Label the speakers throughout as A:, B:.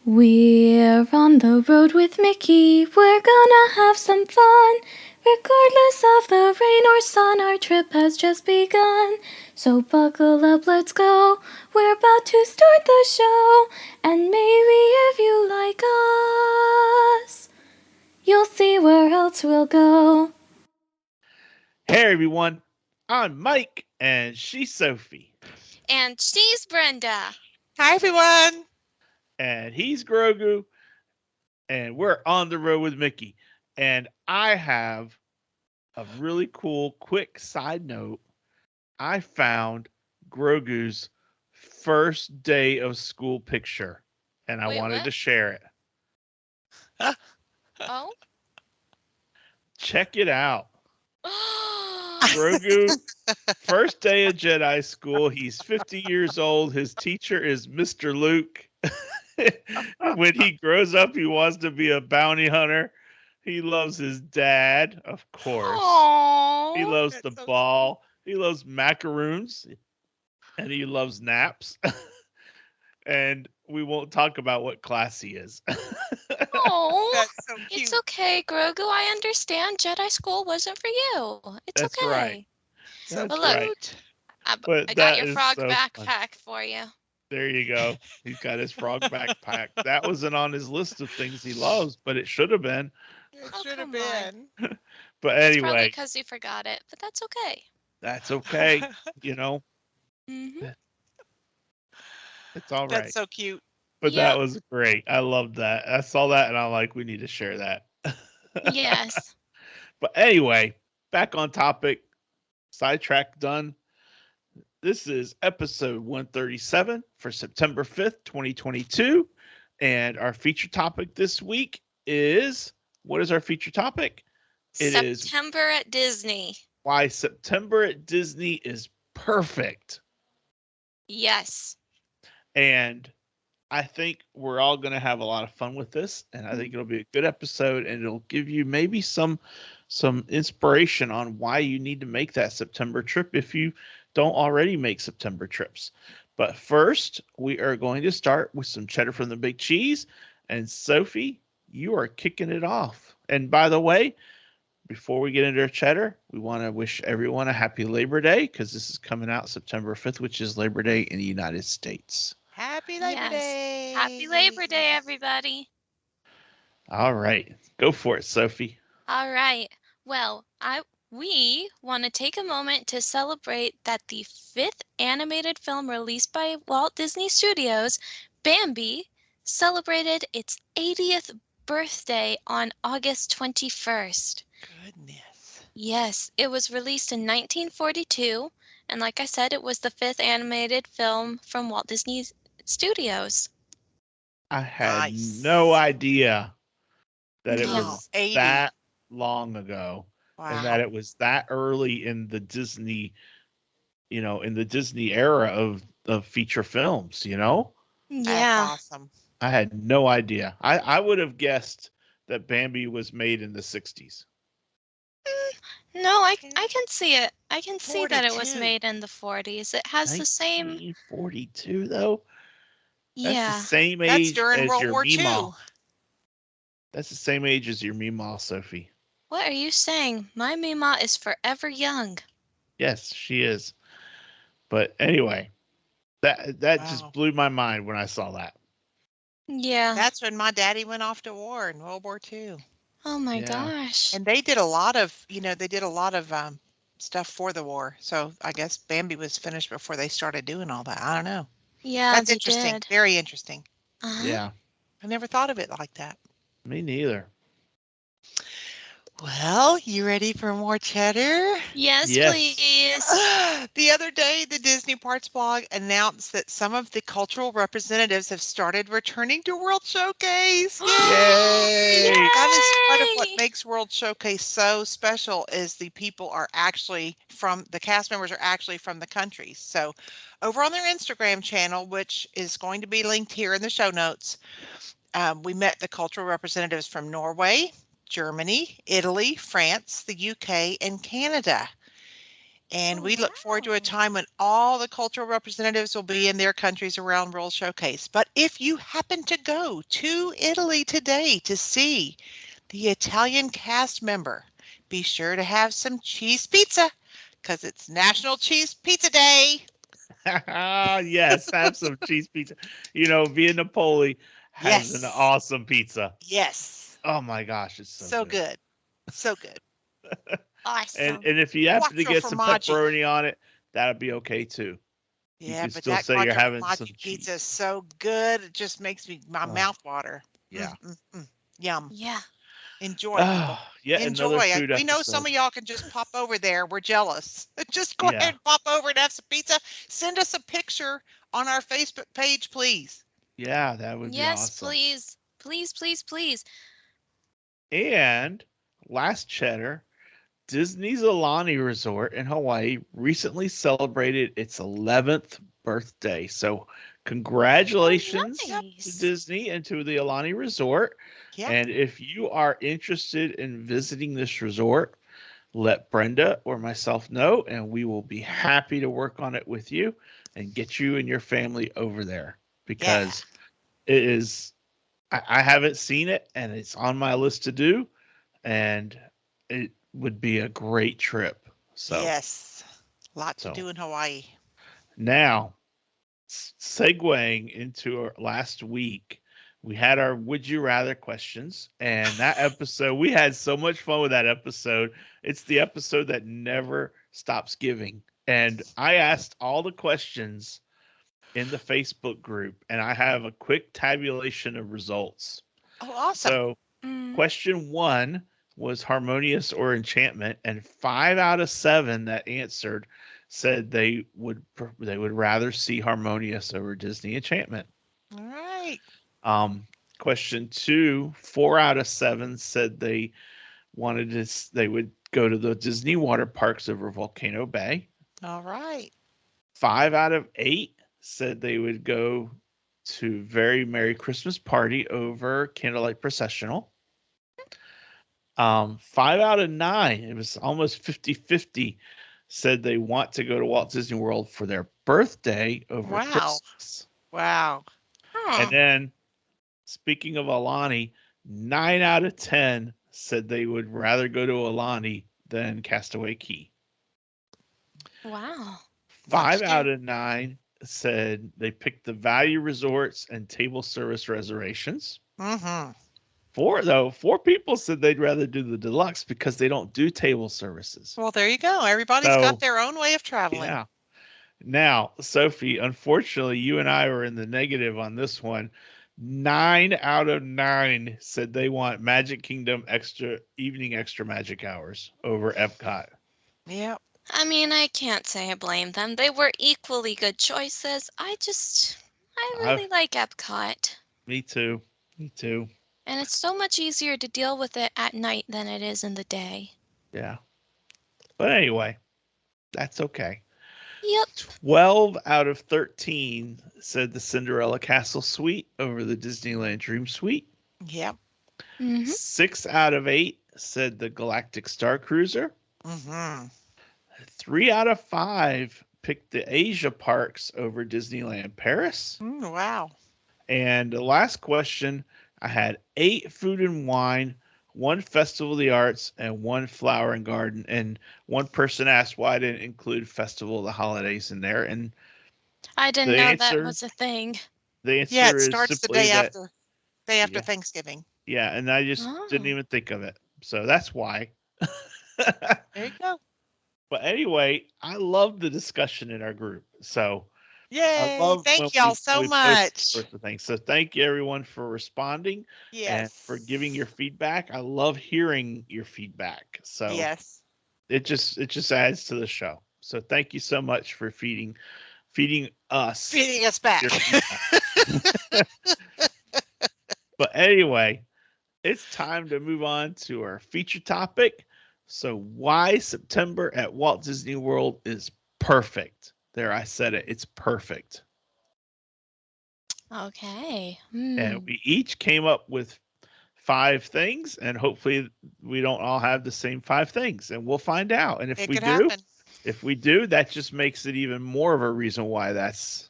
A: We're on the road with Mickey, we're gonna have some fun. Regardless of the rain or sun, our trip has just begun. So buckle up, let's go, we're about to start the show. And maybe if you like us, you'll see where else we'll go.
B: Hey everyone, I'm Mike and she's Sophie.
C: And she's Brenda.
D: Hi, everyone.
B: And he's Grogu and we're on the road with Mickey. And I have a really cool quick side note. I found Grogu's first day of school picture and I
C: Wait,
B: wanted
C: what?
B: to share it.
C: Oh?
B: Check it out. Grogu, first day of Jedi school. He's 50 years old. His teacher is Mr. Luke. When he grows up, he wants to be a bounty hunter. He loves his dad, of course. He
C: Aww.
B: loves
D: That's
B: the
D: so
B: ball. He loves macaroons. And he loves naps. And we won't talk about what class he is.
C: Aww.
D: That's so cute.
C: It's okay, Grogu. I understand Jedi school wasn't for you. It's
B: That's
C: okay.
B: right.
D: So
B: That's
C: But look,
B: right.
C: I
B: But
C: got
B: that
C: your
B: is
C: frog
B: so fun.
C: backpack for you.
B: There you go. He's got his frog backpack. That wasn't on his list of things he loves, but it should have been.
D: It
C: Oh,
D: should have
C: come on.
D: been.
B: But
C: It's probably
B: anyway,
C: because you forgot it, but that's okay.
B: that's okay. You know,
C: Mm-hmm.
B: it's all
D: That's
B: right.
D: so cute.
B: But that
C: Yep.
B: was great. I loved that. I saw that and I'm like, we need to share that.
C: Yes.
B: But anyway, back on topic. Sidetrack done. This is episode 137 for September 5th, 2022. And our feature topic this week is what is our feature topic? It is
C: September at Disney.
B: why September at Disney is perfect.
C: Yes.
B: And I think we're all going to have a lot of fun with this. And I think it'll be a good episode and it'll give you maybe some inspiration on why you need to make that September trip if you don't already make September trips. But first, we are going to start with some cheddar from the big cheese. And Sophie, you are kicking it off. And by the way, before we get into our cheddar, we want to wish everyone a happy Labor Day because this is coming out September 5th, which is Labor Day in the United States.
D: Happy Labor
C: Yes.
D: Day.
C: Happy Labor Day, everybody.
B: All right, go for it, Sophie.
C: All right. Well, we want to take a moment to celebrate that the fifth animated film released by Walt Disney Studios, Bambi, celebrated its 80th birthday on August 21st.
D: Goodness.
C: Yes, it was released in 1942, and like I said, it was the fifth animated film from Walt Disney Studios.
B: I had
D: Nice.
B: no idea that it
C: Yeah.
B: was
D: 80.
B: that long ago and that
D: Wow.
B: it was that early in the Disney, in the Disney era of feature films,
D: That's
C: Yeah.
D: awesome.
B: I had no idea. I would have guessed that Bambi was made in the 60s.
C: No, I can see it. I can see that it was
D: 42.
C: made in the 40s. It has the same.
B: 1942 though. That's the
C: Yeah.
B: same
D: That's
B: age
D: during
B: as
D: World
B: your
D: War II.
B: Meemaw. That's the same age as your Meemaw, Sophie.
C: What are you saying? My Mima is forever young.
B: Yes, she is. But anyway, that
D: Wow.
B: just blew my mind when I saw that.
C: Yeah.
D: That's when my daddy went off to war in World War II.
C: Oh my
B: Yeah.
C: gosh.
D: And they did a lot of, stuff for the war. So I guess Bambi was finished before they started doing all that. I don't know.
C: Yeah,
D: That's
C: they
D: interesting.
C: did.
D: Very interesting.
C: Uh-huh.
B: Yeah,
D: I never thought of it like that.
B: me neither.
D: Well, you ready for more cheddar?
C: Yes,
B: Yes.
C: please.
D: The other day, the Disney Parks blog announced that some of the cultural representatives have started returning to World Showcase.
B: Yay!
D: That is part of what
C: Yay!
D: makes World Showcase so special is the people are actually the cast members are actually from the countries. So over on their Instagram channel, which is going to be linked here in the show notes, we met the cultural representatives from Norway, Germany, Italy, France, the UK, and Canada. And
C: Oh,
D: we look forward to a
C: wow.
D: time when all the cultural representatives will be in their countries around World Showcase. But if you happen to go to Italy today to see the Italian cast member, be sure to have some cheese pizza because it's National Cheese Pizza Day.
B: Yes, have some cheese pizza. Via Napoli has an
D: Yes.
B: awesome pizza.
D: Yes.
B: Oh my gosh, it's so
D: So
B: good.
D: good. So good.
B: And
C: Awesome.
B: and if you happen to
D: Quattro
B: get some
D: formaggi.
B: pepperoni on it, that'd be okay too. You
D: Yeah,
B: can
D: but
B: still
D: that
B: say you're
D: quattro
B: having some
D: formaggi pizza is
B: cheese.
D: so good. It just makes my
B: Oh,
D: mouth water.
B: yeah.
D: Yum.
C: Yeah.
D: Enjoy, people.
B: Ah, yet another
D: Enjoy.
B: food
D: We know some
B: episode.
D: of y'all can just pop over there. We're jealous. Just go
B: Yeah.
D: ahead and pop over and have some pizza. Send us a picture on our Facebook page, please.
B: Yeah, that would be
C: Yes,
B: awesome.
C: please. Please, please, please.
B: And last Cheddar, Disney's Alani Resort in Hawaii recently celebrated its 11th birthday. So,
C: Oh,
B: congratulations
D: Yep.
B: to
C: nice.
B: Disney and to the Alani Resort.
D: Yep.
B: And if you are interested in visiting this resort, let Brenda or myself know, and we will be happy to work on it with you and get you and your family over there
D: Yeah.
B: because it is, I haven't seen it and it's on my list to do, and it would be a great trip.
D: Yes. Lot to
B: So
D: do in Hawaii.
B: now, segueing into our last week, we had our Would You Rather questions. And that episode, we had so much fun with that episode. It's the episode that never stops giving. And I asked all the questions in the Facebook group, and I have a quick tabulation of results.
D: Oh, awesome.
B: So,
C: Mm.
B: question one was harmonious or enchantment, and 5 out of 7 that answered said they would rather see harmonious over Disney enchantment.
D: All right.
B: Question two, 4 out of 7 said they would go to the Disney water parks over Volcano Bay.
D: All right.
B: 5 out of 8 said they would go to Very Merry Christmas Party over Candlelight Processional. 5 out of 9, it was almost 50-50, said they want to go to Walt Disney World for their birthday over
D: Wow.
B: Christmas.
D: Wow.
B: And
C: Huh.
B: then, speaking of Alani, 9 out of 10 said they would rather go to Alani than Castaway Key.
C: Wow.
D: Lot to
B: 5
D: do.
B: out of 9 said they picked the value resorts and table service reservations.
D: Mm-hmm.
B: Four people said they'd rather do the deluxe because they don't do table services.
D: Well, there you go. Everybody's got
B: So,
D: their own way of traveling.
B: yeah. Now, Sophie, unfortunately, you and I were in the negative on this one. 9 out of 9 said they want Magic Kingdom extra magic hours over Epcot.
D: Yep.
C: I mean, I can't say I blame them. They were equally good choices. I
B: I,
C: really like Epcot.
B: me too. Me too.
C: And it's so much easier to deal with it at night than it is in the day.
B: Yeah. But anyway, that's okay.
C: Yep.
B: 12 out of 13 said the Cinderella Castle Suite over the Disneyland Dream Suite.
D: Yep.
C: Mm-hmm.
B: 6 out of 8 said the Galactic Star Cruiser.
D: Mm-hmm.
B: 3 out of 5 picked the Asia parks over Disneyland Paris.
D: Wow.
B: And the last question, I had 8 food and wine, 1 festival of the arts, and 1 flower and garden. And one person asked why I didn't include Festival of the Holidays in there. And
C: I didn't
B: the
C: know that
B: answer
C: was a thing.
B: the
D: Yeah,
B: answer
D: it
B: is
D: starts the
B: simply
D: day
B: that
D: after
B: yeah,
D: Thanksgiving.
B: yeah, and I just didn't
C: Oh.
B: even think of it. So that's why.
D: There you go.
B: But anyway, I love the discussion in our group. So I
D: Yay.
B: love when
D: Thank y'all so
B: we post these
D: much.
B: sorts of things. So thank you everyone for responding and for giving your
D: Yes.
B: feedback. I love hearing your feedback. So
D: Yes.
B: it just adds to the show. So thank you so much for feeding us
D: Feeding us back.
B: your feedback. But anyway, it's time to move on to our feature topic. So why September at Walt Disney World is perfect. There, I said it. It's perfect.
C: Okay.
B: And we each came up with 5 things, and hopefully we don't all have the same 5 things, and we'll find out. And if
D: It
B: we
D: could
B: do,
D: happen.
B: If we do, that just makes it even more of a reason why that's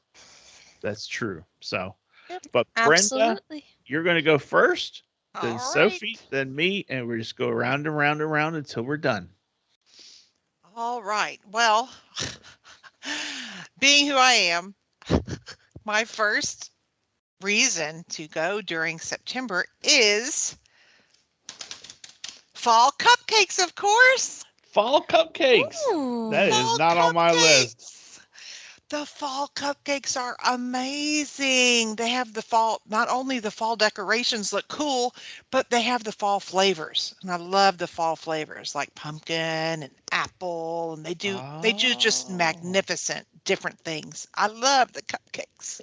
B: true. So,
D: Yep.
B: but Brenda,
C: Absolutely.
B: you're going to go first, then
D: All right.
B: Sophie, then me, and we just go round and round and round until we're done.
D: All right. Well, being who I am, my first reason to go during September is fall cupcakes, of course.
B: Fall cupcakes.
C: Ooh.
B: That is
D: Fall
B: not on my list.
D: cupcakes. The fall cupcakes are amazing. They have the fall, not only the fall decorations look cool, but they have the fall flavors. And I love the fall flavors like pumpkin and apple. And they do just
B: Oh.
D: magnificent different things. I love the cupcakes.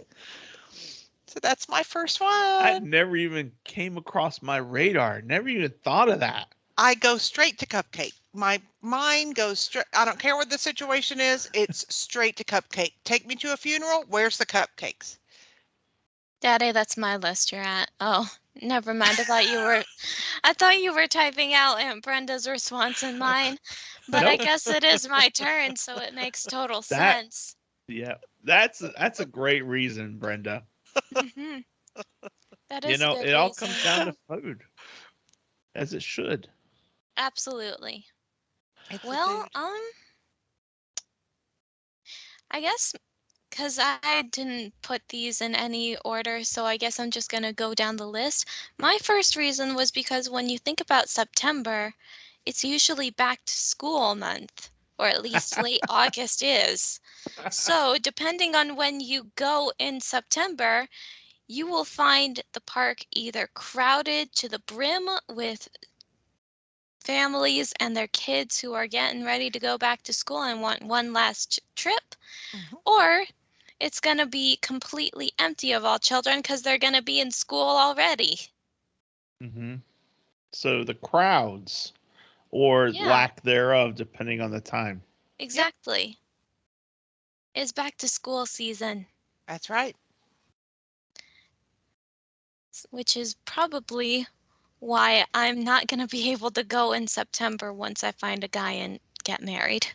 D: So that's my first one.
B: That never even came across my radar. Never even thought of that.
D: I go straight to cupcake. My mind goes straight. I don't care what the situation is. It's straight to cupcake. Take me to a funeral. Where's the cupcakes?
C: Daddy, that's my list you're at. Oh, never mind. I thought you were typing out Aunt Brenda's response and mine. But I
B: Nope.
C: guess it is my turn, so it makes total
B: That-
C: sense.
B: Yeah, that's a great reason, Brenda.
C: hmm That
B: You
C: is a
B: know,
C: good
B: it all
C: reason.
B: comes down to food, as it should.
C: Absolutely.
D: It's the
C: Well,
D: food.
C: I guess because I didn't put these in any order, so I guess I'm just going to go down the list. My first reason was because when you think about September, it's usually back to school month, or at least late August is. So, depending on when you go in September, you will find the park either crowded to the brim with families and their kids who are getting ready to go back to school and want one last trip,
D: Mhm.
C: or it's going to be completely empty of all children because they're going to be in school already.
B: hmm So the crowds, or
C: Yeah.
B: lack thereof, depending on the time.
C: Exactly. It's back to school season,
D: That's right.
C: which is probably why I'm not going to be able to go in September once I find a guy and get married.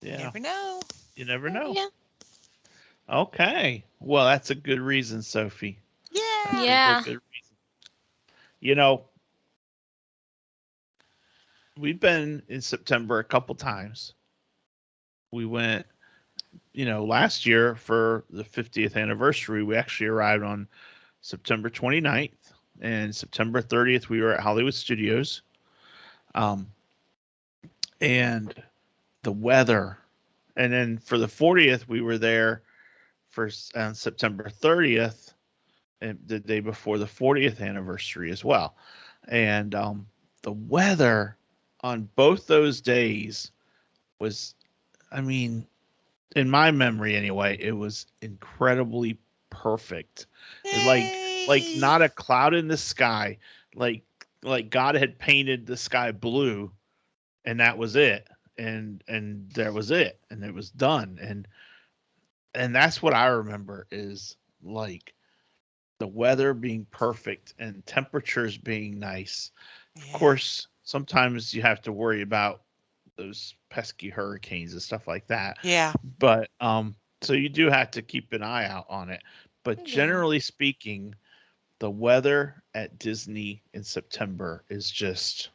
D: You
B: Yeah,
D: never know.
B: you never know.
C: Yeah.
B: Okay, well, that's a good reason, Sophie.
D: Yeah.
B: That's a
C: Yeah.
B: real good reason. You know, we've been in September a couple times. We went, last year for the 50th anniversary. We actually arrived on September 29th, and September 30th we were at Hollywood Studios. And the weather, and then for the 40th we were there for on September 30th, and the day before the 40th anniversary as well. And the weather on both those days was, I mean, in my memory anyway, it was incredibly perfect. Like
D: Yay.
B: not a cloud in the sky, like God had painted the sky blue, and that was it. And there was it, and it was done. And that's what I remember, is like the weather being perfect and temperatures being nice.
D: Yeah.
B: Of course, sometimes you have to worry about those pesky hurricanes and stuff like that.
D: Yeah.
B: But so you do have to keep an eye out on it. But
C: Yeah.
B: generally speaking, the weather at Disney in September is just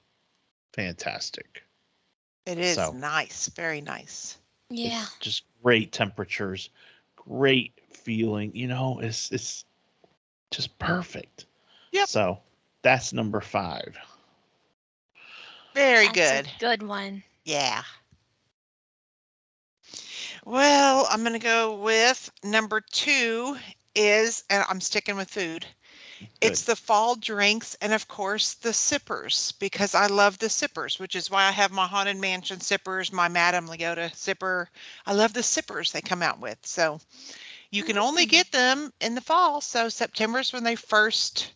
B: fantastic.
D: It is
B: So
D: nice. Very nice.
C: Yeah.
B: it's just great temperatures, great feeling. It's just perfect.
D: Yep.
B: So that's number 5.
D: Very
C: That's
D: good.
C: a good one.
D: Yeah. Well, I'm going to go with number 2 is, and I'm sticking with food. It's the fall drinks and of course the sippers, because I love the sippers, which is why I have my Haunted Mansion sippers, my Madame Leota sipper. I love the sippers they come out with. So you can only get them in the fall. So September's when they first,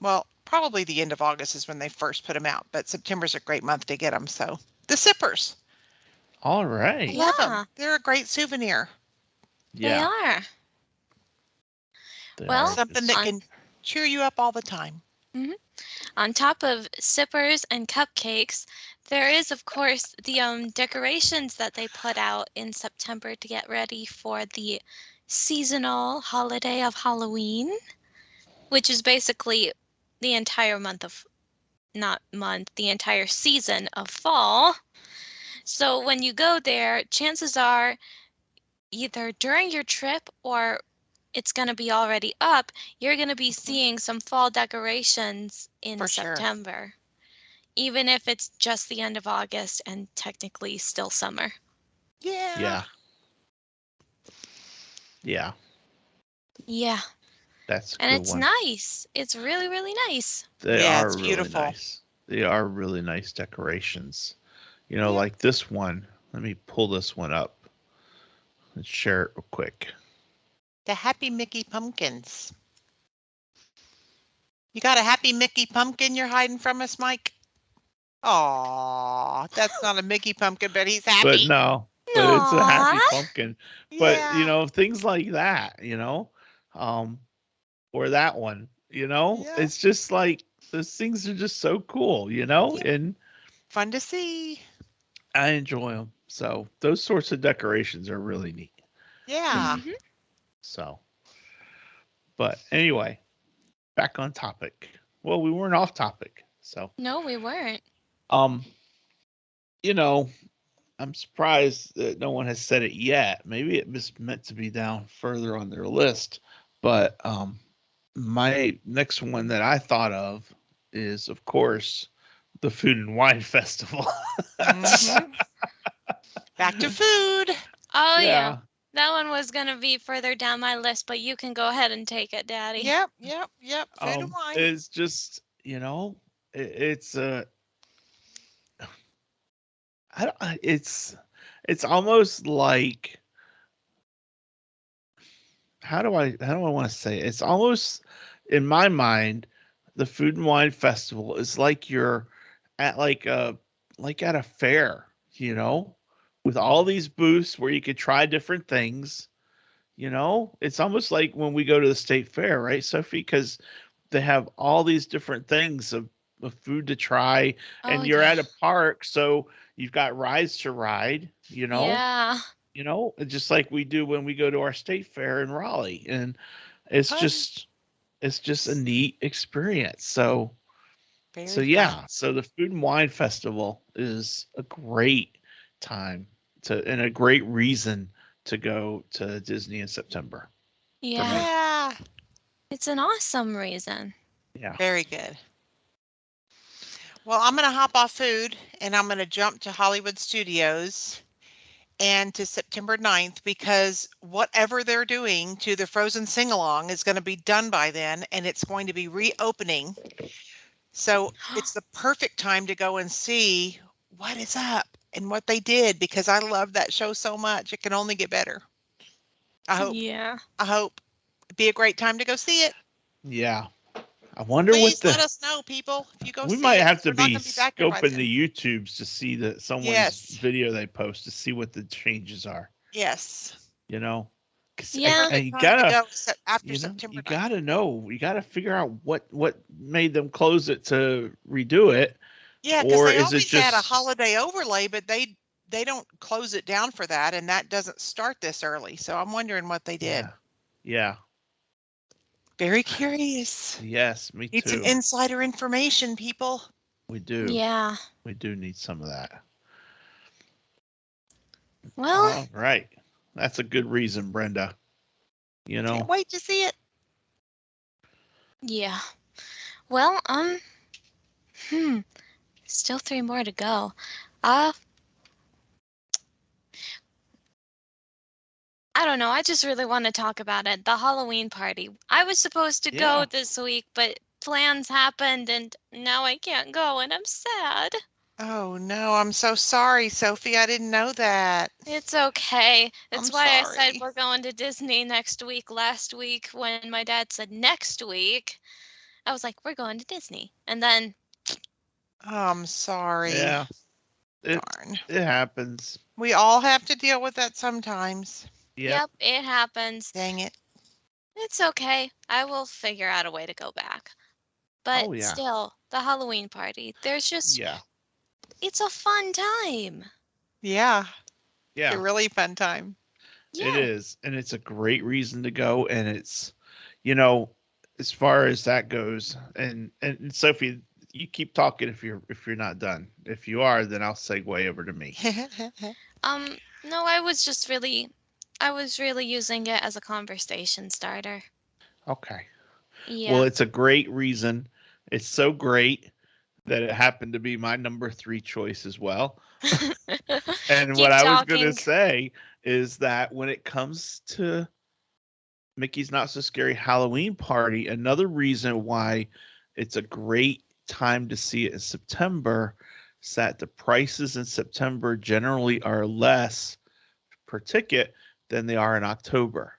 D: well, probably the end of August is when they first put them out, but September's a great month to get them. So the sippers,
B: All
D: I
B: right.
D: love them.
C: Yeah.
D: They're a great souvenir.
C: They
B: Yeah.
C: are.
B: They
C: Well,
B: are.
D: Something that
C: on-
D: can cheer you up all the time.
C: On top of sippers and cupcakes, There is, of course, the decorations that they put out in September to get ready for the seasonal holiday of Halloween, which is basically the entire month of, not month, the entire season of fall. So when you go there, chances are either during your trip or it's going to be already up, you're going to be seeing some fall decorations in
D: For sure.
C: September, even if it's just the end of August and technically still summer.
D: Yeah.
B: Yeah. Yeah.
C: Yeah,
B: That's a
C: and
B: good
C: it's
B: one.
C: nice. It's really, really nice.
B: They
D: Yeah,
B: are
D: it's
B: really
D: beautiful.
B: nice. They are really nice decorations. You know,
D: Yep.
B: like this one. Let me pull this one up. Let's share it real quick.
D: The Happy Mickey pumpkins. You got a Happy Mickey pumpkin you're hiding from us, Mike? Aw, that's not a Mickey pumpkin, but he's happy.
B: But no, but it's a happy
C: Aww.
B: pumpkin. But you
D: Yeah.
B: know, things like that, or that one,
D: Yeah.
B: it's just like those things are just so cool,
D: Yeah.
B: and
D: Fun to see.
B: I enjoy them. So those sorts of decorations are really neat.
D: Yeah.
C: Mhm.
B: So, but anyway, back on topic. Well, we weren't off topic. So,
C: No, we weren't.
B: um, you know, I'm surprised that no one has said it yet. Maybe it was meant to be down further on their list. But my next one that I thought of is, of course, the Food and Wine Festival.
D: Mhm. Back to food.
C: Oh, yeah.
B: Yeah.
C: That one was going to be further down my list, but you can go ahead and take it, Daddy.
D: Yep. Food and wine.
B: It's just, it's it's almost like, how do I want to say it? It's almost, in my mind, the Food and Wine Festival is like you're at like at a fair, with all these booths where you could try different things. It's almost like when we go to the state fair, right, Sophie? Because they have all these different things of food to try,
C: Oh,
B: and you're
C: yeah.
B: at a park, so you've got rides to ride,
C: Yeah.
B: just like we do when we go to our state fair in Raleigh. And it's
D: Fun.
B: just a neat experience. So
D: Very fun.
B: yeah, so the Food and Wine Festival is a great time and a great reason to go to Disney in September.
C: Yeah.
D: Yeah.
C: It's an awesome reason.
B: Yeah.
D: Very good. Well, I'm going to hop off food and I'm going to jump to Hollywood Studios and to September 9th, because whatever they're doing to the Frozen Sing-Along is going to be done by then, and it's going to be reopening. So it's the perfect time to go and see what is up and what they did, because I love that show so much. It can only get better.
C: Yeah.
D: I hope it'd be a great time to go see it.
B: Yeah. I wonder
D: Please let us know, people, if you go
B: we
D: see
B: might
D: it.
B: have to
D: We're not
B: be
D: going to be back there by
B: scoping
D: then.
B: the YouTubes to see someone's
D: Yes.
B: video they post to see what the changes are.
D: Yes.
B: 'Cause
C: Yeah.
B: and you
D: Perfect time to
B: gotta,
D: go after September
B: you
D: 9th.
B: gotta know, you gotta figure out what made them close it to redo it.
D: Yeah, because
B: Or
D: they
B: is it
D: always add a
B: just,
D: holiday overlay, but they don't close it down for that, and that doesn't start this early. So I'm wondering what they did.
B: yeah.
D: Very curious.
B: Yes, me
D: Need some
B: too.
D: insider information, people.
B: We do.
C: Yeah.
B: We do need some of that.
C: Well,
B: All right. That's a good reason, Brenda.
D: Can't wait to see it.
C: yeah. Well, still 3 more to go. I don't know. I just really want to talk about it. The Halloween party. I was supposed to go
B: Yeah.
C: this week, but plans happened and now I can't go and I'm sad.
D: Oh no, I'm so sorry, Sophie. I didn't know that.
C: It's okay. That's
D: I'm
C: why I said
D: sorry.
C: we're going to Disney next week. Last week, when my dad said next week, I was like, we're going to Disney. And then,
D: I'm sorry.
B: Yeah.
D: Darn.
B: It happens.
D: We all have to deal with that sometimes.
C: yep, it happens.
D: Dang it.
C: It's okay. I will figure out a way to go back. But
B: Oh, yeah.
C: still, the Halloween party. There's just
B: Yeah.
C: it's a fun time.
D: Yeah, it's
B: Yeah,
D: a really fun time.
B: it
C: Yeah.
B: is, and it's a great reason to go. And it's, you know, as far as that goes, and Sophie, you keep talking if you're not done. If you are, then I'll segue over to me.
C: No, I was really using it as a conversation starter.
B: Okay. Well,
C: Yeah.
B: it's a great reason. It's so great that it happened to be my number 3 choice as well. And what
C: Keep
B: I was going to
C: talking.
B: say is that when it comes to Mickey's Not So Scary Halloween Party, another reason why it's a great time to see it in September is that the prices in September generally are less per ticket than they are in October.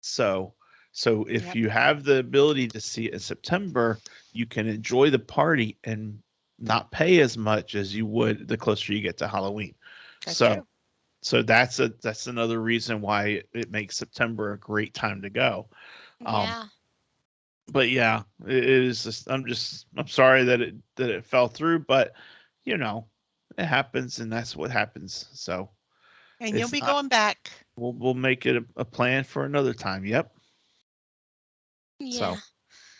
B: So so if
D: Yep,
B: you have the ability to see it in September, you can enjoy the party and not pay as much as you would the closer you get to Halloween.
D: that's
B: So
D: true.
B: so that's another reason why it makes September a great time to go. Um,
C: Yeah.
B: but yeah, it is. I'm sorry that it fell through, but you know, it happens, and that's what happens. So
D: And you'll
B: it's
D: be
B: not.
D: going back.
B: We'll make it a plan for another time. Yep.
C: Yeah.
B: So,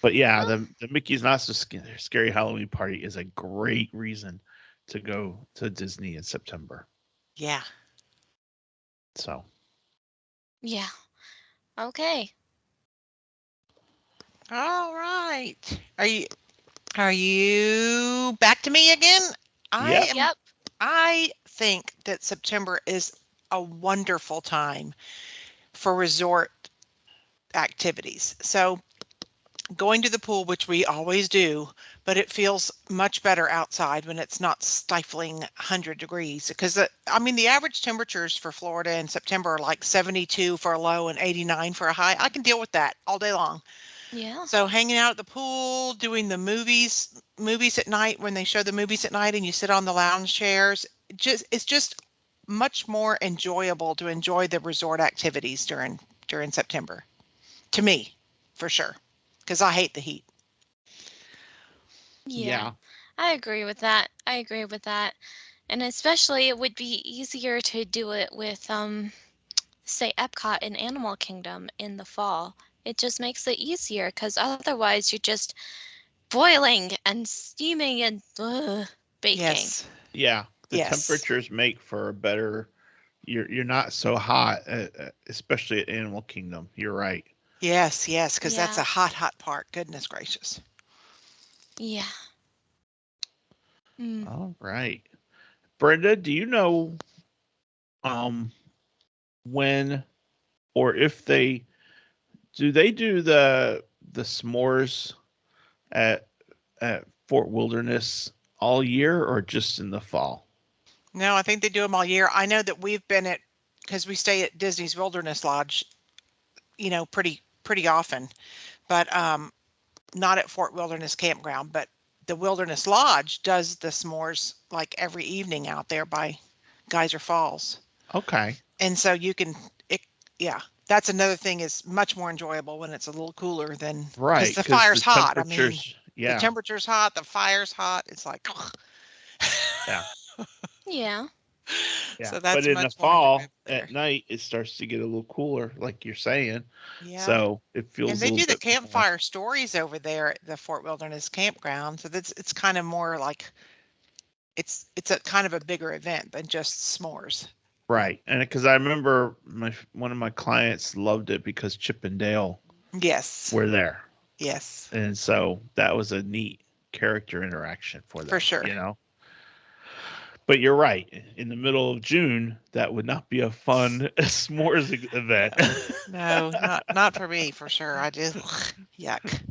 B: but yeah,
C: Well,
B: the Mickey's Not So Scary Halloween Party is a great reason to go to Disney in September.
D: Yeah.
B: So
C: yeah. Okay.
D: All right. Are you back to me again? I
B: yep,
D: am
C: Yep.
D: I think that September is a wonderful time for resort activities. So going to the pool, which we always do, but it feels much better outside when it's not stifling 100 degrees because I mean the average temperatures for Florida in September are like 72 for a low and 89 for a high. I can deal with that all day long.
C: Yeah.
D: So hanging out at the pool, doing the movies at night when they show the movies at night and you sit on the lounge chairs, it's just much more enjoyable to enjoy the resort activities during September. To me, for sure, because I hate the heat.
C: Yeah.
B: yeah,
C: I agree with that. I agree with that. And especially it would be easier to do it with say Epcot and Animal Kingdom in the fall. It just makes it easier because otherwise you're just boiling and steaming and baking.
D: Yes.
B: yeah. The
D: Yes.
B: temperatures make for a better. You're not so hot, especially at Animal Kingdom. You're right.
D: Yes, yes, because that's
C: Yeah.
D: a hot, hot part. Goodness gracious.
C: Yeah. Mm.
B: All right, Brenda, do you know um when or if they do the s'mores at Fort Wilderness all year or just in the fall?
D: No, I think they do them all year. I know that we've been at because we stay at Disney's Wilderness Lodge, pretty often, but not at Fort Wilderness Campground, but the Wilderness Lodge does the s'mores like every evening out there by Geyser Falls.
B: Okay.
D: And so you can it yeah, that's another thing is much more enjoyable when it's a little cooler than because
B: Right,
D: the
B: because the
D: fire's hot. I mean,
B: temperatures,
D: the
B: yeah,
D: temperature's hot, the fire's hot. It's like, ugh.
B: yeah,
C: Yeah.
B: yeah.
D: So
B: But
D: that's
B: in the
D: much more enjoyable
B: fall
D: there.
B: at night, it starts to get a little cooler, like you're saying.
D: Yeah.
B: So it
D: And
B: feels a
D: they
B: little
D: do the
B: bit more
D: campfire stories over there at the Fort Wilderness Campground. So that's it's kind of more like it's a kind of a bigger event than just s'mores.
B: right. And because I remember one of my clients loved it because Chip and Dale
D: Yes.
B: were there,
D: Yes.
B: and so that was a neat character interaction for
D: For
B: them,
D: sure.
B: you know. But you're right. In the middle of June, that would not be a fun s'mores event.
D: No. No, not for me, for sure. I do. Yuck.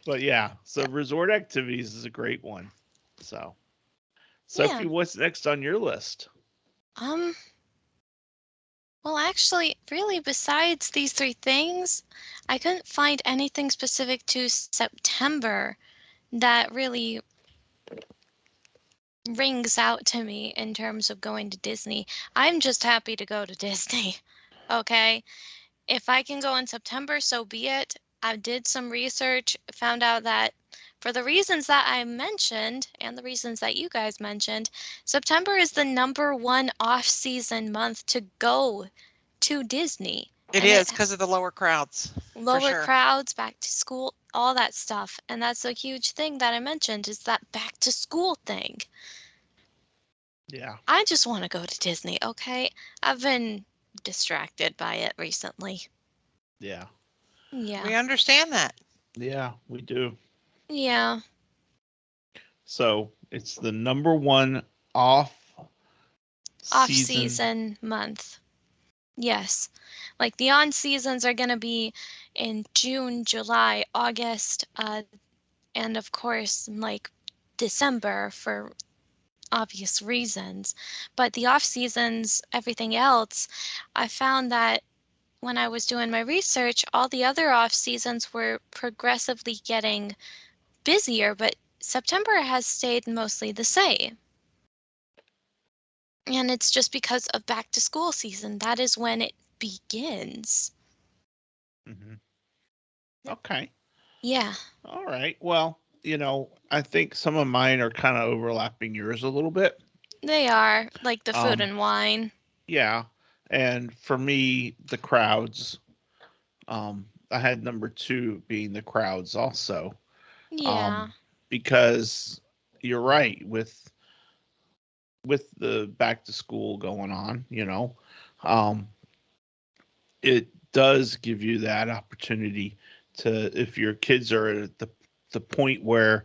B: But yeah, so
D: Yeah.
B: resort activities is a great one. So,
C: Yeah.
B: Sophie, what's next on your list?
C: Um, well, actually, really, besides these three things, I couldn't find anything specific to September that really rings out to me in terms of going to Disney. I'm just happy to go to Disney. Okay? If I can go in September, so be it. I did some research, found out that For the reasons that I mentioned and the reasons that you guys mentioned, September is the #1 off-season month to go to Disney.
D: It
C: And
D: is because of the lower crowds.
C: lower
D: sure.
C: crowds, back to school, all that stuff. And that's a huge thing that I mentioned is that back to school thing.
B: Yeah.
C: I just want to go to Disney, okay? I've been distracted by it recently.
B: Yeah.
C: Yeah.
D: We understand that.
B: Yeah, we do.
C: Yeah.
B: So it's the #1 off-season.
C: Off-season month. Yes. Like the on seasons are going to be in June, July, August, and of course, like December for obvious reasons. But the off seasons, everything else, I found that when I was doing my research, all the other off seasons were progressively getting busier, but September has stayed mostly the same. And it's just because of back to school season. That is when it begins.
B: Mm-hmm. Okay.
C: Yeah.
B: All right. Well, I think some of mine are kind of overlapping yours a little bit.
C: They are, like the food
B: Um,
C: and wine.
B: Yeah. And for me, the crowds. I had #2 being the crowds also.
C: Yeah.
B: Because you're right with the back to school going on, it does give you that opportunity to, if your kids are at the point where,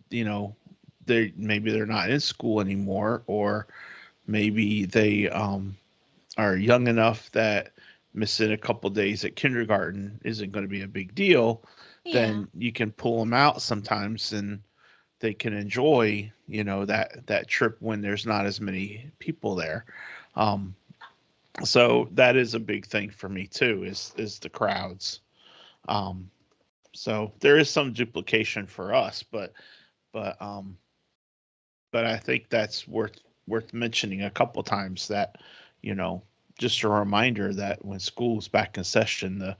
B: maybe they're not in school anymore, or maybe they are young enough that missing a couple days at kindergarten isn't going to be a big deal,
C: Yeah.
B: then you can pull them out sometimes and they can enjoy, that trip when there's not as many people there. So that is a big thing for me too, is the crowds. So there is some duplication for us, but I think that's worth mentioning a couple times, that, just a reminder that when school's back in session,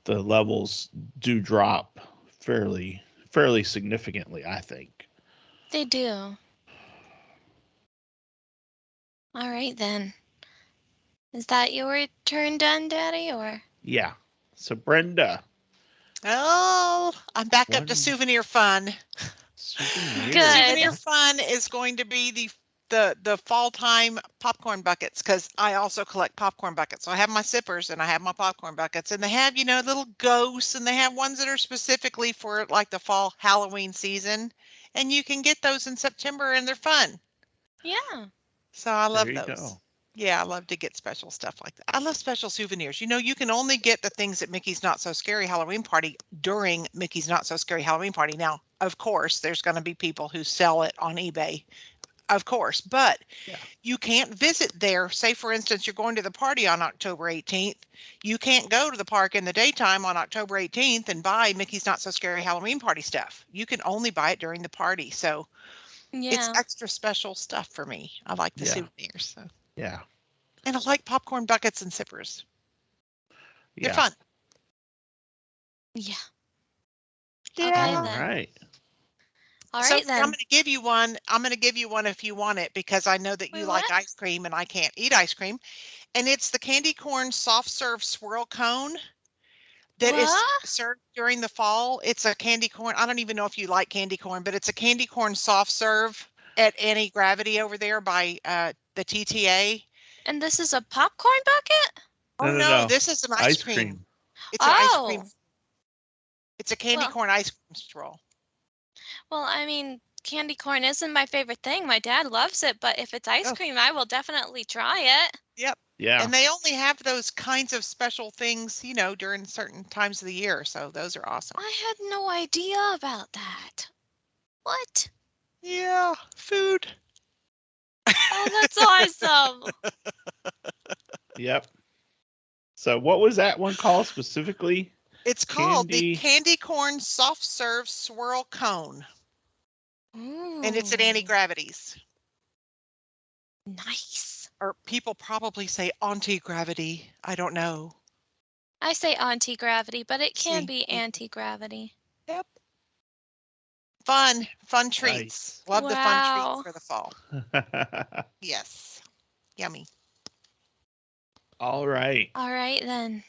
B: the levels do drop fairly significantly, I think.
C: They do. All right then. Is that your turn done, Daddy, or?
B: Yeah. So Brenda,
D: Oh, I'm back up to
B: one
D: souvenir fun.
B: souvenir.
D: Souvenir
C: Good.
D: fun is going to be the fall time popcorn buckets, because I also collect popcorn buckets. So I have my sippers and I have my popcorn buckets, and they have, little ghosts, and they have ones that are specifically for like the fall Halloween season. And you can get those in September and they're fun.
C: Yeah.
D: So I
B: There
D: love
B: you
D: those.
B: go.
D: Yeah, I love to get special stuff like that. I love special souvenirs. You can only get the things at Mickey's Not So Scary Halloween Party during Mickey's Not So Scary Halloween Party. Now, of course, there's going to be people who sell it on eBay, of course, but
B: Yeah.
D: you can't visit there. Say, for instance, you're going to the party on October 18th. You can't go to the park in the daytime on October 18th and buy Mickey's Not So Scary Halloween Party stuff. You can only buy it during the party. So it's
C: Yeah.
D: extra special stuff for me. I like the
B: Yeah.
D: souvenirs. So.
B: Yeah.
D: And I like popcorn buckets and sippers. They're
B: Yeah.
D: fun.
C: Yeah.
D: Yeah.
C: Okay
B: All
C: then.
B: right.
C: All
D: So
C: right
D: I'm
C: then.
D: going to give you one. I'm going to give you one if you want it, because I know that
C: Wait,
D: you
C: what?
D: like ice cream and I can't eat ice cream. And it's the candy corn soft serve swirl cone that is
C: What?
D: served during the fall. It's a candy corn. I don't even know if you like candy corn, but it's a candy corn soft serve at Anti-Gravity over there by the TTA.
C: And this is a popcorn bucket?
D: Oh
B: No, no,
D: no,
B: no.
D: this is an ice
B: Ice
D: cream.
B: cream.
D: It's an ice cream.
C: Oh.
D: It's a candy
C: Well,
D: corn ice cream swirl.
C: well, I mean, candy corn isn't my favorite thing. My dad loves it, but if it's ice
D: Oh,
C: cream, I will definitely try it.
D: yep.
B: Yeah.
D: And they only have those kinds of special things, during certain times of the year. So those are awesome.
C: I had no idea about that. What?
D: Yeah, food.
C: Oh, that's awesome.
B: Yep. So what was that one called specifically?
D: It's called the
B: Candy.
D: candy corn soft serve swirl cone. And it's at
C: Ooh,
D: Anti-Gravity's.
C: nice.
D: Or people probably say anti-gravity. I don't know.
C: I say anti-gravity, but it can
D: See.
C: be anti-gravity.
D: Yep. Fun treats.
B: Nice.
D: Love the fun treats
C: Wow.
D: for the fall. Yes. Yummy.
B: All right.
C: All right then.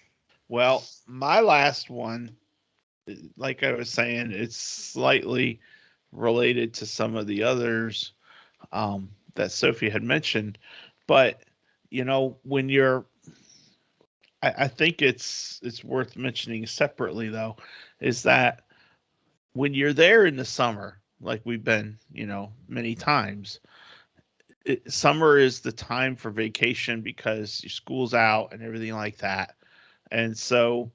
B: Well, my last one, like I was saying, it's slightly related to some of the others that Sophie had mentioned, but when I think it's worth mentioning separately though, is that when you're there in the summer, like we've been, many times, summer is the time for vacation because your school's out and everything like that, and so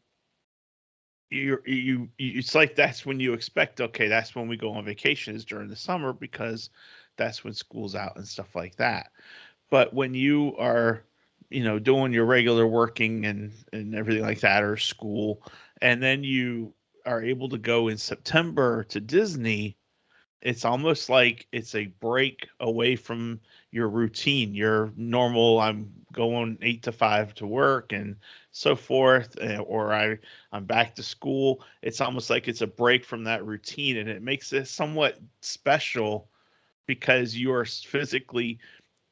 B: it's like that's when you expect, okay, that's when we go on vacation, is during the summer because that's when school's out and stuff like that. But when you are doing your regular working and everything like that, or school, and then you are able to go in September to Disney, it's almost like it's a break away from your routine, your normal, I'm going 8 to 5 to work and so forth, or I'm back to school. It's almost like it's a break from that routine, and it makes it somewhat special because you are physically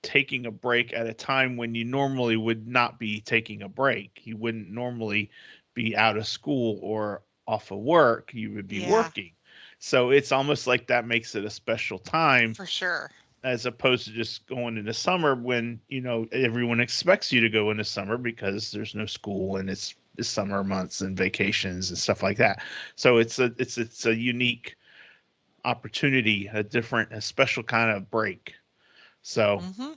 B: taking a break at a time when you normally would not be taking a break. You wouldn't normally be out of school or off of work. You would be
D: Yeah,
B: working. So it's almost like that makes it a special time
D: for sure.
B: as opposed to just going into summer when, everyone expects you to go into summer because there's no school and it's summer months and vacations and stuff like that. So it's a unique opportunity, a special kind of break. So
D: Mm-hmm.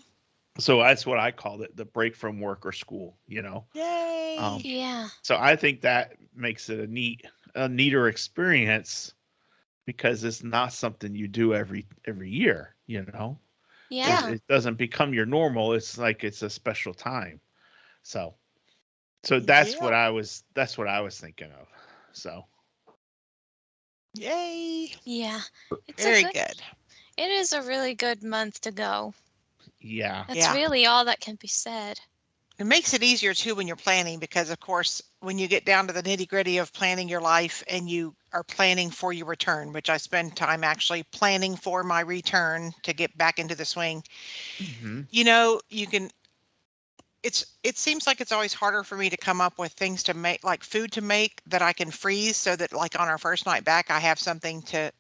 B: so that's what I called it, the break from work or school.
D: Yay.
B: Um,
C: Yeah.
B: so I think that makes it a neater experience because it's not something you do every year. It,
C: Yeah.
B: it doesn't become your normal. It's like it's a special time. So so
D: Yep.
B: that's what I was thinking of. So
D: Yay.
C: Yeah. It's a
D: Very
C: good
D: good.
C: it is a really good month to go.
B: yeah,
C: That's
D: Yeah.
C: really all that can be said.
D: It makes it easier too when you're planning because, of course, when you get down to the nitty gritty of planning your life and you are planning for your return, which I spend time actually planning for my return to get back into the swing,
B: hmm
D: you can. It seems like it's always harder for me to come up with things to make, like food to make that I can freeze so that like on our first night back I have something to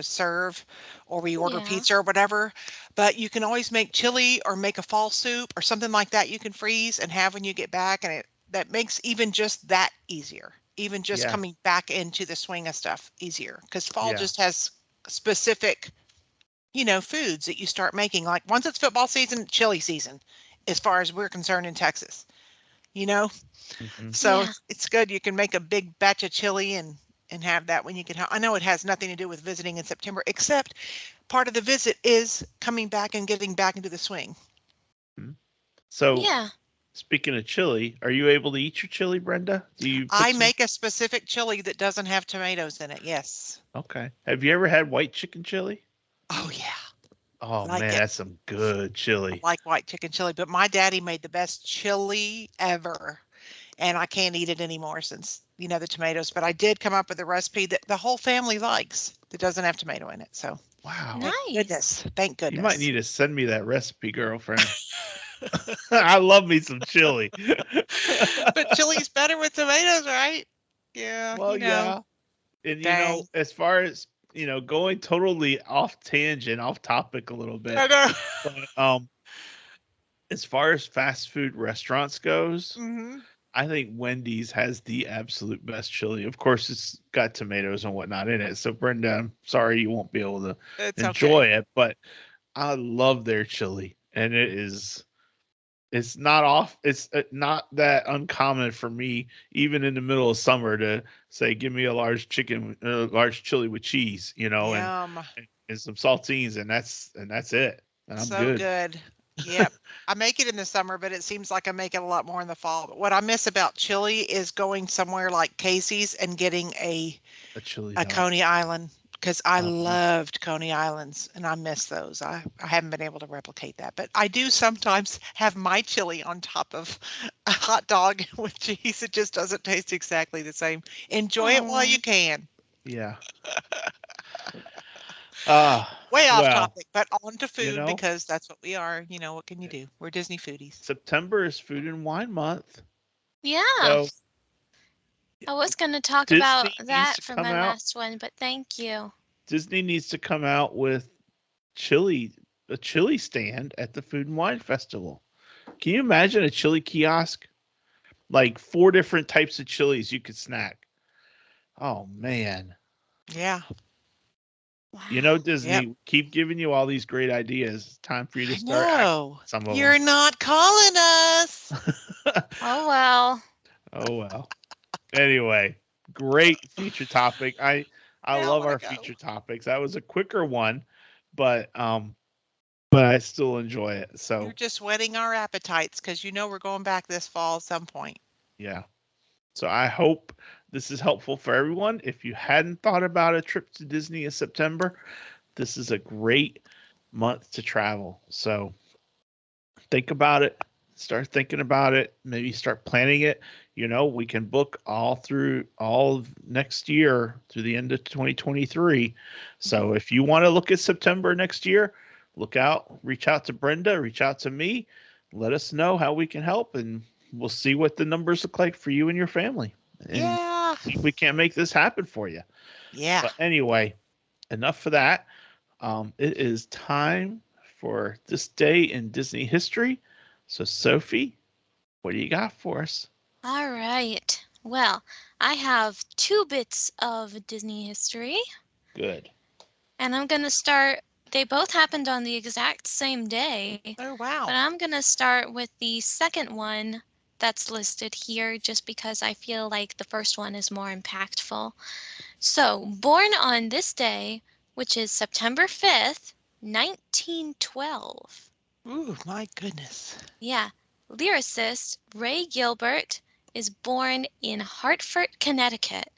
D: serve, or we order
C: Yeah.
D: pizza or whatever. But you can always make chili or make a fall soup or something like that you can freeze and have when you get back, and that makes even just that easier. Even just
B: yeah,
D: coming back into the swing of stuff easier because fall
B: yeah,
D: just has specific, foods that you start making. Like once it's football season, chili season, as far as we're concerned in Texas, you know.
B: hmm
D: So
C: Yeah.
D: it's good. You can make a big batch of chili and have that when you get home. I know it has nothing to do with visiting in September, except part of the visit is coming back and getting back into the swing.
B: So
C: Yeah.
B: speaking of chili, are you able to eat your chili, Brenda? Do you put
D: I
B: some?
D: make a specific chili that doesn't have tomatoes in it. Yes.
B: Okay. Have you ever had white chicken chili?
D: Oh yeah,
B: Oh
D: like
B: man,
D: it.
B: that's some good
D: I
B: chili.
D: like white chicken chili, but my daddy made the best chili ever, and I can't eat it anymore since the tomatoes. But I did come up with a recipe that the whole family likes that doesn't have tomato in it. So
B: Wow.
D: thank
C: Nice.
D: goodness, thank
B: You might
D: goodness.
B: need to send me that recipe, girlfriend. I love me some chili.
D: But chili's better with tomatoes, right? Yeah,
B: Well, yeah. And
D: dang.
B: as far as, going totally off tangent, off topic a little
D: I
B: bit,
D: know.
B: but as far as fast food restaurants goes,
D: Hmm.
B: I think Wendy's has the absolute best chili. Of course, it's got tomatoes and whatnot in it. So Brenda, I'm sorry you won't be able to
D: It's okay.
B: enjoy it, but I love their chili, and it's not off. It's not that uncommon for me, even in the middle of summer, to say, "Give me a large chili with cheese,"
D: Yum.
B: and some saltines, and that's it, and I'm
D: So
B: good.
D: good. Yep. I make it in the summer, but it seems like I make it a lot more in the fall. But what I miss about chili is going somewhere like Casey's and getting
B: A chili
D: a
B: dog.
D: Coney Island because I
B: Uh-huh.
D: loved Coney Islands and I miss those. I haven't been able to replicate that, but I do sometimes have my chili on top of a hot dog with cheese. It just doesn't taste exactly the same. Enjoy it while
C: Oh.
D: you can.
B: Yeah.
D: Way off
B: Well,
D: topic, but on to
B: you
D: food
B: know,
D: because that's what we are. You know, what can you do? We're Disney foodies.
B: September is Food and Wine Month.
C: Yeah.
B: So
C: I was going to talk about
B: Disney needs to
C: that for
B: come
C: my
B: out.
C: last one, but thank you.
B: Disney needs to come out with a chili stand at the Food and Wine Festival. Can you imagine a chili kiosk? Like 4 different types of chilies you could snack. Oh man.
D: Yeah.
B: You know,
C: Wow.
B: Disney,
D: Yep.
B: keep giving you all these great ideas. It's time for you to
D: I
B: start acting
D: know.
B: some of
D: You're not calling us.
B: them.
C: Oh, well.
B: Oh well. Anyway, great feature topic. I
D: Now I
B: love
D: want to
B: our
D: go.
B: feature topics. That was a quicker one, but but I still enjoy it.
D: You're
B: So
D: just whetting our appetites because you know we're going back this fall at some point.
B: yeah. So I hope this is helpful for everyone. If you hadn't thought about a trip to Disney in September, this is a great month to travel. So think about it. Start thinking about it. Maybe start planning it. You know, we can book all through all of next year through the end of 2023. So if you want to look at September next year, look out, reach out to Brenda, reach out to me, let us know how we can help, and we'll see what the numbers look like for you and your family. And
D: Yeah.
B: see if we can't make this happen for you.
D: Yeah.
B: But anyway, enough for that. It is time for this day in Disney history. So, Sophie, what do you got for us?
C: All right. Well, I have 2 bits of Disney history,
B: Good.
C: and I'm going to start. They both happened on the exact same day,
D: Oh,
C: but
D: wow.
C: I'm going to start with the second one that's listed here just because I feel like the first one is more impactful. So, born on this day, which is September 5th, 1912.
D: Ooh, my goodness.
C: Yeah, lyricist Ray Gilbert is born in Hartford, Connecticut.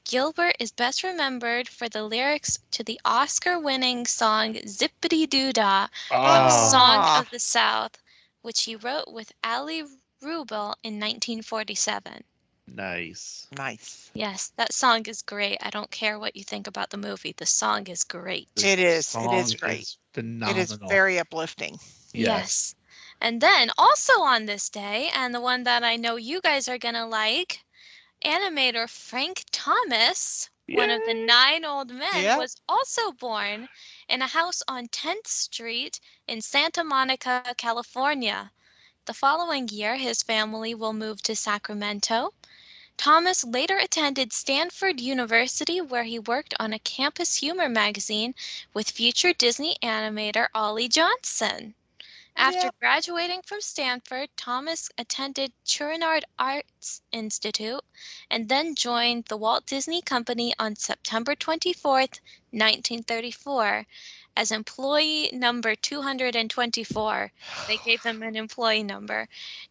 C: Gilbert is best remembered for the lyrics to the Oscar-winning song Zippity Doo Dah from
B: Oh,
C: Song
D: Ah,
C: of the South, which he wrote with Ali Rubel in 1947.
B: nice.
D: nice.
C: Yes, that song is great. I don't care what you think about the movie. The song is great.
B: The
D: It is. It is
B: song
D: great.
B: is
D: It is
B: phenomenal.
D: very uplifting.
B: Yes.
C: Yes. And then also on this day, and the one that I know you guys are gonna like, animator Frank Thomas, one of the
B: Yay.
C: 9 old men,
D: Yeah.
C: was also born in a house on 10th Street in Santa Monica, California. The following year, his family will move to Sacramento. Thomas later attended Stanford University, where he worked on a campus humor magazine with future Disney animator Ollie Johnson. After
D: Yep.
C: graduating from Stanford, Thomas attended Chouinard Arts Institute and then joined the Walt Disney Company on September 24th, 1934, as employee number 224. They gave him an employee number.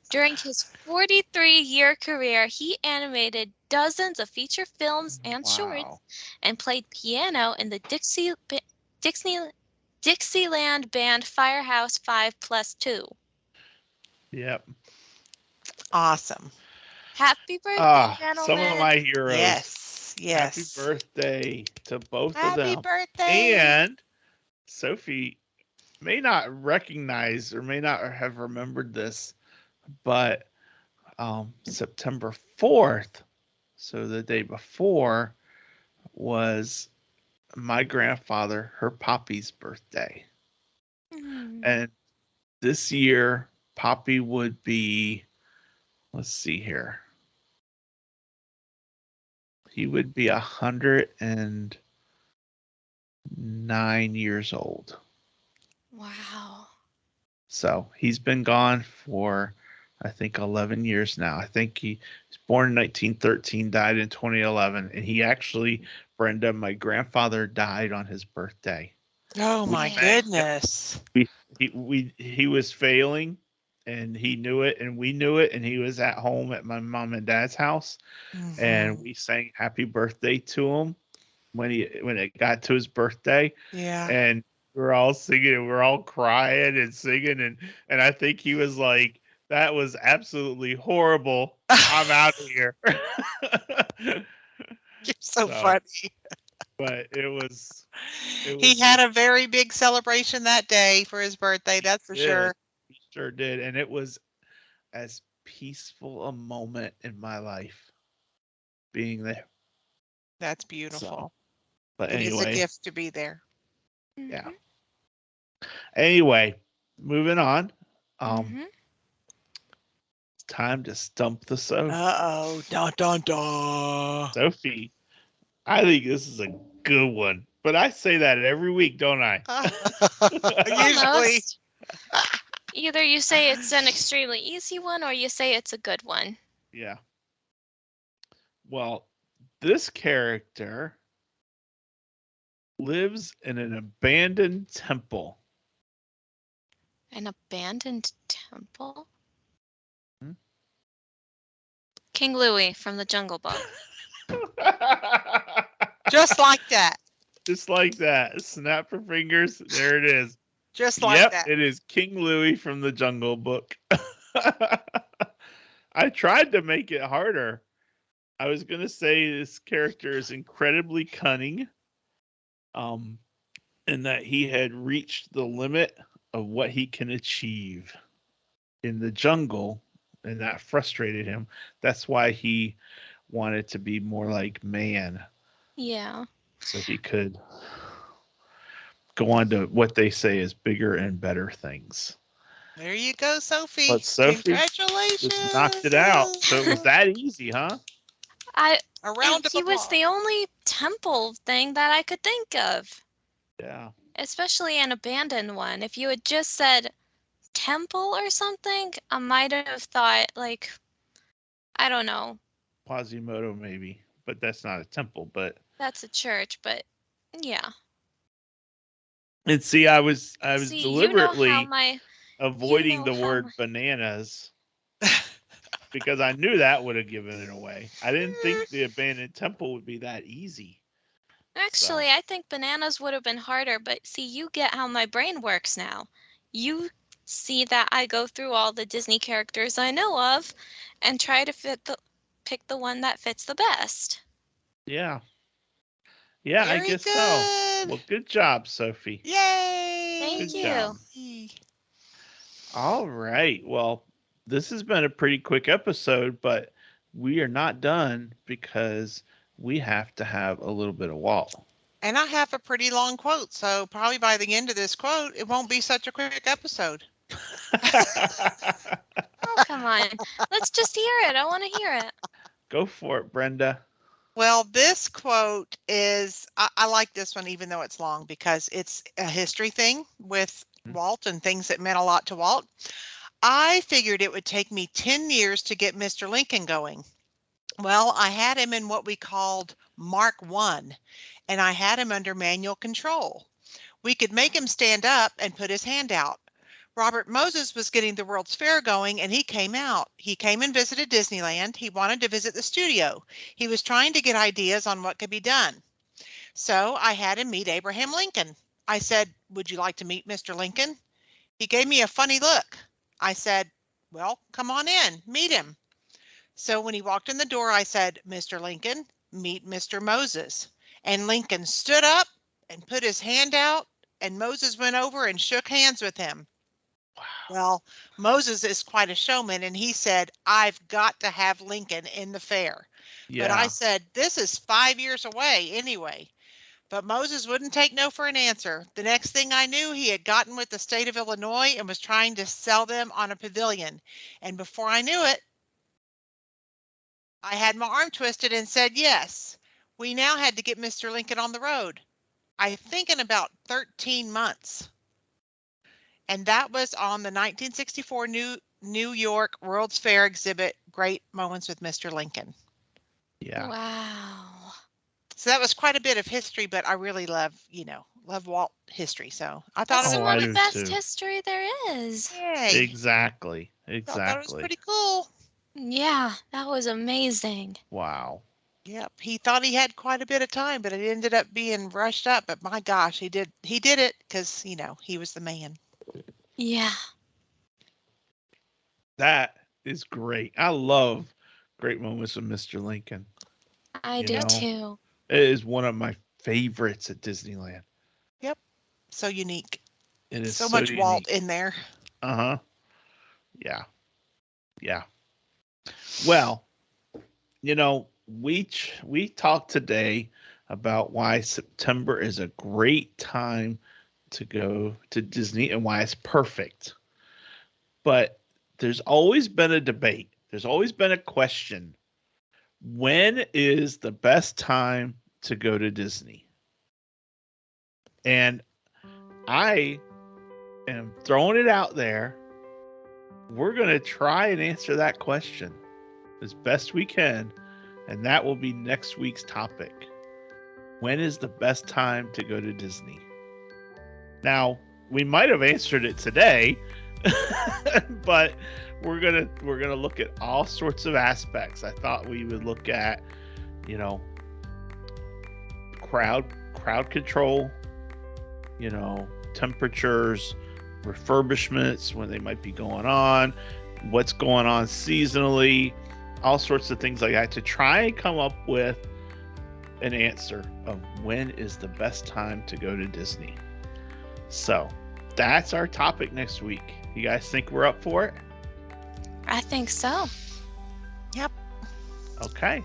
C: During his 43-year career, he animated dozens of feature films and shorts
B: Wow.
C: and played piano in the Dixie, Dixieland band Firehouse 5+2.
B: Yep.
D: Awesome.
C: Happy birthday,
B: Ah, some of
C: gentlemen.
B: my heroes.
D: Yes.
B: Happy
D: Yes.
B: birthday to both of
D: Happy
B: them.
D: birthday.
B: And Sophie may not recognize or may not have remembered this, but September 4th, so the day before, was my grandfather, her Poppy's birthday.
C: Hmm.
B: And this year, Poppy would be, let's see here, he would be 109 years old.
C: Wow.
B: So he's been gone for, I think, 11 years now. I think he was born in 1913, died in 2011. And he actually, Brenda, my grandfather died on his birthday.
D: Oh,
B: We
D: my
C: Yeah.
B: sang him.
D: goodness.
B: He was failing and he knew it and we knew it. And he was at home at my mom and dad's house. And
D: Mhm.
B: we sang happy birthday to him when it got to his birthday.
D: Yeah.
B: And we're all singing and we're all crying and singing and I think he was like, that was absolutely horrible. I'm out of here.
D: You're so
B: So
D: funny.
B: but it was
D: He had a very big celebration that day for his birthday, that's for sure.
B: He sure did. And it was as peaceful a moment in my life being there.
D: That's beautiful.
B: So, but
D: It is a
B: anyway,
D: gift to be there.
B: yeah. Anyway, moving on. It's time to stump the Sophie.
D: Uh-oh. Dun, dun, dun.
B: Sophie, I think this is a good one. But I say that every week, don't I?
D: Usually.
C: Almost. Either you say it's an extremely easy one or you say it's a good one.
B: Yeah. Well, this character lives in an abandoned temple.
C: An abandoned temple?
B: Hmm?
C: King Louie from the Jungle Book.
D: Just like that.
B: Just like that. Snap your fingers. There it is.
D: Just like that.
B: It is King Louie from the Jungle Book. I tried to make it harder. I was going to say this character is incredibly cunning. And that he had reached the limit of what he can achieve in the jungle, and that frustrated him. That's why he wanted to be more like man.
C: Yeah.
B: So he could go on to what they say is bigger and better things.
D: There you go, Sophie.
B: But Sophie
D: Congratulations.
B: just knocked it out. So it was that easy, huh?
D: A round of
C: he was
D: applause.
C: the only temple thing that I could think of.
B: Yeah.
C: Especially an abandoned one. If you had just said temple or something, I might have thought, like, I don't know.
B: Quasimodo maybe, but that's not a temple. But
C: that's a church. But yeah.
B: And see, I was deliberately avoiding the word bananas because I knew that would have given it away. I didn't think the abandoned temple would be that easy.
C: Actually, I think bananas would have been harder, but see, you get how my brain works now. You see that I go through all the Disney characters I know of and try to pick the one that fits the best.
B: Yeah. Yeah,
D: Very
B: I guess
D: good.
B: so. Well, good job, Sophie.
D: Yay!
C: Thank you.
B: Job. All right. Well, this has been a pretty quick episode, but we are not done because we have to have a little bit of Walt.
D: And I have a pretty long quote, so probably by the end of this quote, it won't be such a quick episode.
C: Oh, come on. Let's just hear it. I want to hear it.
B: Go for it, Brenda.
D: Well, this quote is, I like this one even though it's long because it's a history thing with Walt and things that meant a lot to Walt. I figured it would take me 10 years to get Mr. Lincoln going. Well, I had him in what we called Mark I, and I had him under manual control. We could make him stand up and put his hand out. Robert Moses was getting the World's Fair going and he came out. He came and visited Disneyland. He wanted to visit the studio. He was trying to get ideas on what could be done. So I had him meet Abraham Lincoln. I said, "Would you like to meet Mr. Lincoln?" He gave me a funny look. I said, "Well, come on in, meet him." So when he walked in the door, I said, "Mr. Lincoln, meet Mr. Moses." And Lincoln stood up and put his hand out, and Moses went over and shook hands with him. Wow. Well, Moses is quite a showman, and he said, "I've got to have Lincoln in the fair." Yeah. But I said, "This is 5 years away anyway." But Moses wouldn't take no for an answer. The next thing I knew, he had gotten with the state of Illinois and was trying to sell them on a pavilion. And before I knew it, I had my arm twisted and said yes. We now had to get Mr. Lincoln on the road. I think in about 13 months. And that was on the 1964 New York World's Fair exhibit, Great Moments with Mr. Lincoln.
B: Yeah.
C: Wow.
D: So that was quite a bit of history, but I really love Walt history. So I thought
C: that's
D: it
C: some
D: was
C: of the best history there is.
D: Yay.
B: Exactly.
D: I thought it was pretty cool.
C: Yeah, that was amazing.
B: Wow.
D: Yep, he thought he had quite a bit of time, but it ended up being rushed up. But my gosh, he did it because he was the man.
C: Yeah.
B: That is great. I love Great Moments with Mr. Lincoln.
C: I do too.
B: It is one of my favorites at Disneyland.
D: Yep. So unique.
B: It is
D: So much
B: unique.
D: Walt in there.
B: Uh-huh. Yeah. Yeah. Well, we talked today about why September is a great time to go to Disney and why it's perfect. But there's always been a debate. There's always been a question. When is the best time to go to Disney? And I am throwing it out there. We're going to try and answer that question as best we can. And that will be next week's topic. When is the best time to go to Disney? Now, we might have answered it today, but we're gonna look at all sorts of aspects. I thought we would look at, crowd control, temperatures, refurbishments when they might be going on, what's going on seasonally, all sorts of things like that to try and come up with an answer of when is the best time to go to Disney. So that's our topic next week. You guys think we're up for it?
C: I think so.
D: Yep.
B: Okay.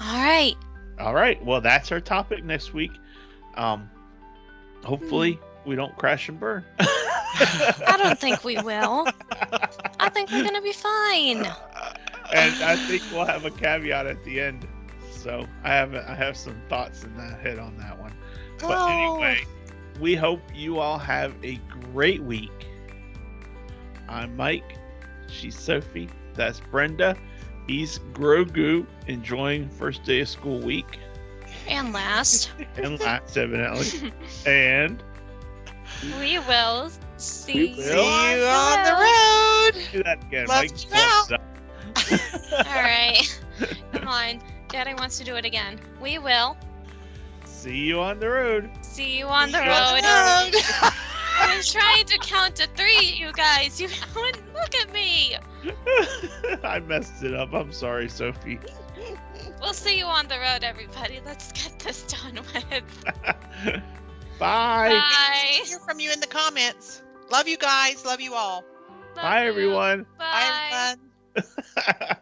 C: All
B: right. Well, that's our topic next week. Hopefully we don't crash and burn.
C: I don't think we will. I think we're going to be fine.
B: And I think we'll have a caveat at the end. So I have some thoughts in that head on that one. But anyway, we hope you all have a great week. I'm Mike. She's Sophie. That's Brenda. He's Grogu, enjoying first day of school week.
C: And last.
B: And last, evidently. And
C: we will see you
D: on the road.
B: Do that again.
D: Love
B: Mike,
D: you out.
C: All right. Come on. Daddy wants to do it again. We will
B: see you on the road.
C: See you on the road. I was trying to count to 3, you guys. You wouldn't look at me.
B: I messed it up. I'm sorry, Sophie.
C: We'll see you on the road, everybody. Let's get this done with.
B: Bye.
C: Bye.
D: Hear from you in the comments. Love you guys. Love you all.
B: Bye, everyone.
C: Bye.
D: Bye, everyone.